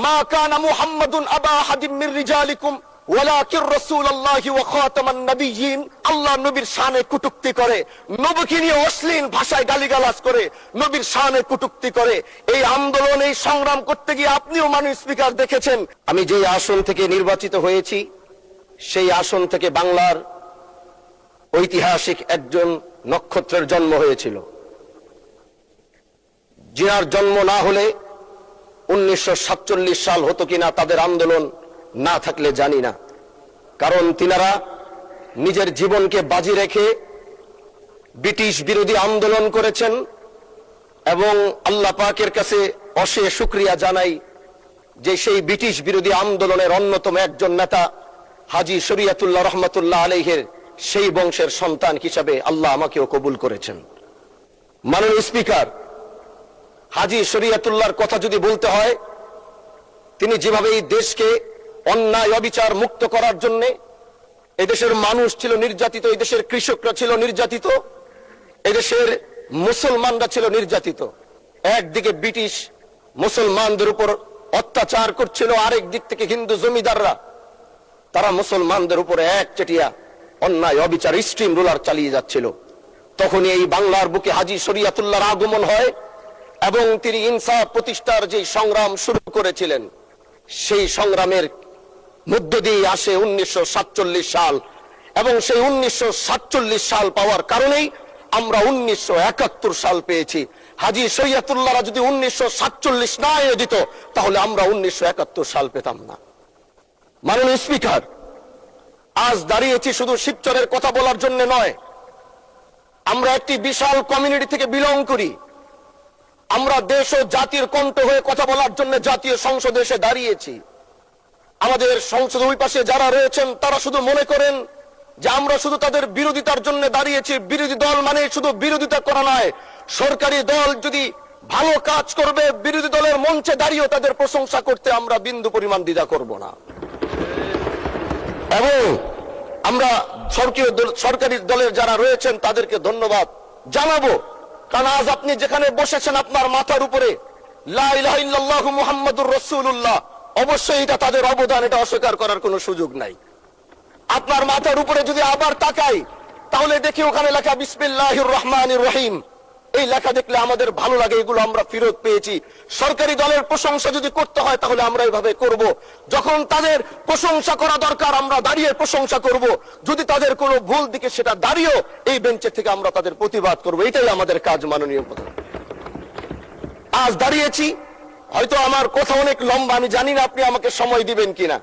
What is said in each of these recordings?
মা কানা মুহাম্মাদুন আবা আহাদিম মির রিজালিকুম ওয়ালাকিন রাসূলুল্লাহি ওয়া খাতামান নাবিয়্যিন। আল্লাহ নবীর শানে কটূক্তি করে, নবীকে নিয়ে অশ্লীল ভাষায় গালিগালাজ করে, নবীর শানে কটূক্তি করে। এই আন্দোলন, এই সংগ্রাম করতে গিয়ে আপনিও মাননীয় স্পিকার দেখেছেন, আমি যে আসন থেকে নির্বাচিত হয়েছি সেই আসন থেকে বাংলার ঐতিহাসিক একজন নক্ষত্রের জন্ম হয়েছিল, যার জন্ম না হলে 1947 সাল হতো কিনা তাদের আন্দোলন না থাকলে জানি না। কারণ তিনারা নিজের জীবনকে বাজি রেখে ব্রিটিশ বিরোধী আন্দোলন করেছেন এবং আল্লাহ পাকের কাছে অশেষ শুকরিয়া জানাই যে সেই ব্রিটিশ বিরোধী আন্দোলনের অন্যতম একজন নেতা হাজী শরীয়তুল্লাহ রহমাতুল্লাহ আলাইহির সেই বংশের সন্তান হিসাবে আল্লাহ আমাকেও কবুল করেছেন। মাননীয় স্পিকার, হাজী শরীয়তুল্লাহর কথা যদি বলতে হয়, তিনি যেভাবে এই দেশকে অন্যায় অবিচার মুক্ত করার জন্য, এদেশের মানুষ ছিল নির্যাতিত, এদেশের কৃষকরা ছিল নির্যাতিত, এদেশের মুসলমানরা ছিল নির্যাতিত। একদিকে ব্রিটিশ মুসলমানদের উপর অত্যাচার করছিল, আরেক দিক থেকে হিন্দু জমিদাররা তারা মুসলমানদের উপরে একচেটিয়া অন্যায় অবিচার স্ট্রিম রুলার চালিয়ে যাচ্ছিল। তখনই এই বাংলার বুকে হাজী শরীয়তুল্লাহর আগমন হয় এবং তিনি ইনসাফ প্রতিষ্ঠার যে সংগ্রাম শুরু করেছিলেন, সেই সংগ্রামের মধ্য দিয়ে আসে 1947 সাল এবং সেই 1947 সাল পাওয়ার কারণেই আমরা 1971 সাল পেয়েছি। হাজী শরীয়তুল্লাহরা যদি 1947 না এনে দিত তাহলে আমরা 1971 সাল পেতাম না। মাননীয় স্পিকার, আজ দাঁড়িয়েছি শুধু শিবচরের কথা বলার জন্য নয়, আমরা একটি বিশাল কমিউনিটি থেকে বিলং করি। আমরা দেশ ও জাতির কণ্ঠ হয়ে কথা বলার জন্য জাতীয় সংসদে এসে দাঁড়িয়েছি। আমাদের সংসদ ওই পাশে যারা রয়েছেন তারা শুধু মনে করেন যে আমরা শুধু তাদের বিরোধিতার জন্য দাঁড়িয়েছি। বিরোধী দল মানে শুধু বিরোধিতা করা নয়, সরকারি দল যদি ভালো কাজ করবে, বিরোধী দলের মঞ্চে দাঁড়িয়েও তাদের প্রশংসা করতে আমরা বিন্দু পরিমাণ দ্বিধা করব না। এবং আমরা সরকারি দলের যারা রয়েছেন তাদেরকে ধন্যবাদ জানাবো, কারণ আজ আপনি যেখানে বসেছেন আপনার মাথার উপরে লা ইলাহা ইল্লাল্লাহু মুহাম্মাদুর রাসূলুল্লাহ, অবশ্যই এটা তাদের অবদান, এটা অস্বীকার করার কোনো সুযোগ নাই। আপনার মাথার উপরে যদি আবার তাকাই তাহলে দেখি ওখানে লেখা বিসমিল্লাহির রহমানির রহিম। এই লেখা দেখলে আমাদের ভালো লাগে, এগুলো আমরা ফেরত পেয়েছি। সরকারি দলের প্রশংসা যদি করতে হয় তাহলে আমরা এইভাবে করব। যখন তাদের প্রশংসা করা দরকার আমরা দাঁড়িয়ে প্রশংসা করব, যদি তাদের কোনো ভুল দিকে সেটা দাঁড়িয়েও এই বেঞ্চের থেকে আমরা তাদের প্রতিবাদ করব। এটাই আমাদের কাজ। মাননীয় প্রধান, আজ দাঁড়িয়েছি, হয়তো আমার কথা অনেক লম্বা, আমি জানি না আপনি আমাকে সময় দিবেন কিনা,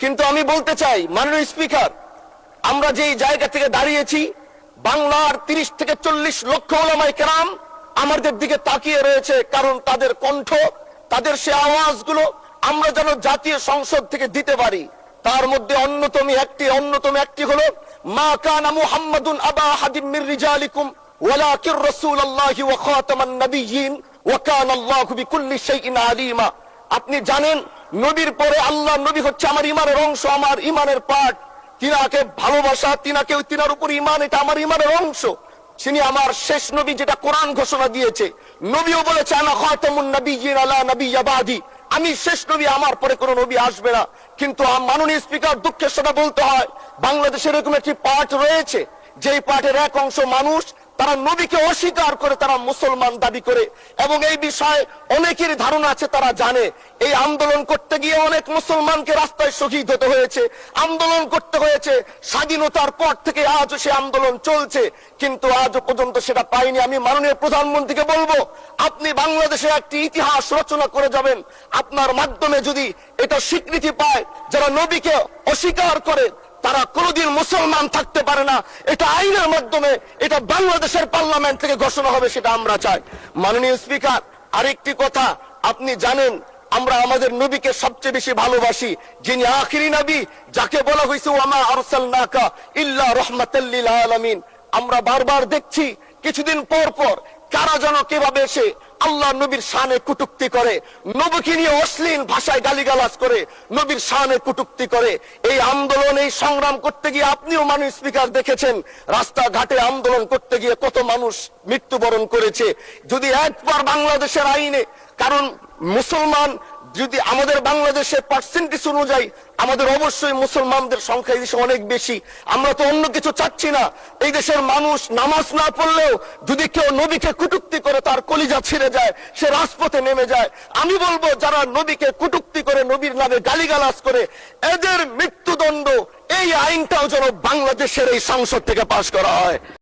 কিন্তু আমি বলতে চাই মাননীয় স্পিকার, আমরা যেই জায়গা থেকে দাঁড়িয়েছি, বাংলার 30 থেকে 40 লক্ষ উলামায়ে কেরাম আমাদের দিকে তাকিয়ে রয়েছে, কারণ তাদের কণ্ঠ, তাদের সে আওয়াজগুলো আমরা যেন জাতীয় সংসদ থেকে দিতে পারি। তার মধ্যে অন্যতম একটি হলো মা কানা মুহাম্মাদুন আবা আহাদিম মির রিজালিকুম ওয়ালাকিন রাসূলুল্লাহি ওয়া খাতামান নাবিয়্যিন ওয়া কানা আল্লাহু বিকুল্লি শাইইন আলিমা। আপনি জানেন নবীর পরে আল্লাহ নবী হচ্ছে আমার ইমানের অংশ, আমার ইমানের পার্ট। তিনাকে ভালোবাসা, তিনার উপর ইমান, এটা আমার ইমানের অংশ। তিনি আমার শেষ নবী, যেটা কোরআন ঘোষণা দিয়েছে। নবীও বলেছে আনা খাতামুন নাবিয়্যিন আলা নাবিয়্যা বাদি, আমি শেষ নবী, আমার পরে কোনো নবী আসবে না। কিন্তু মাননীয় স্পিকার, দুঃখের সাথে বলতে হয়, বাংলাদেশের এরকম একটি পার্ট রয়েছে, যেই পার্টের এক অংশ মানুষ তারা নবীকে অস্বীকার করে, তারা মুসলমান দাবি করে। এবং এই বিষয়ে অনেকের ধারণা আছে, তারা জানে এই আন্দোলন করতে গিয়ে অনেক মুসলমানকে রাস্তায় শহীদ হতে হয়েছে, আন্দোলন করতে হয়েছে। স্বাধীনতার পর থেকে আজ সে আন্দোলন চলছে, কিন্তু আজ পর্যন্ত সেটা পাইনি। আমি মাননীয় প্রধানমন্ত্রীকে বলবো, আপনি বাংলাদেশে একটি ইতিহাস রচনা করে যাবেন। আপনার মাধ্যমে যদি এটা স্বীকৃতি পায়, যারা নবীকে অস্বীকার করে তারা কোনোদিন মুসলমান থাকতে পারে না, এটা আইনের মাধ্যমে, এটা বাংলাদেশের পার্লামেন্ট থেকে ঘোষণা হবে, সেটা আমরা চাই। মাননীয় স্পিকার, আরেকটি কথা, আপনি জানেন আমরা আমাদের নবীকে সবচেয়ে বেশি ভালোবাসি, যিনি আখিরি নবী, যাকে বলা হয়েছে ওয়ামা আরসালনাকা ইল্লা রাহমাতাল লিল আলামিন। আমরা বারবার দেখছি কিছুদিন পর পর কারা যেন কিভাবে এসে আল্লাহ নবীর শানে কটূক্তি করে, নবীকে নিয়ে অশ্লীল ভাষায় গালিগালাজ করে, নবীর শানে কটূক্তি করে। এই আন্দোলন, এই সংগ্রাম করতে গিয়ে আপনিও মাননীয় স্পিকার দেখেছেন, রাস্তাঘাটে আন্দোলন করতে গিয়ে কত মানুষ মৃত্যুবরণ করেছে। যদি একবার বাংলাদেশের আইনে, কারণ মুসলমান যদি আমাদের বাংলাদেশের পার্সেন্টেজ অনুযায়ী আমাদের অবশ্যই মুসলমানদের সংখ্যা এই দেশে অনেক বেশি। আমরা তো অন্য কিছু চাচ্ছি না। এই দেশের মানুষ নামাজ না পড়লেও যদি কেউ নবীকে কটূক্তি করে তার কলিজা ছিঁড়ে যায়, সে রাজপথে নেমে যায়। আমি বলবো যারা নবীকে কটূক্তি করে, নবীর নামে গালিগালাজ করে, এদের মৃত্যুদণ্ড এই আইনটাও যেন বাংলাদেশের এই সংসদ থেকে পাশ করা হয়।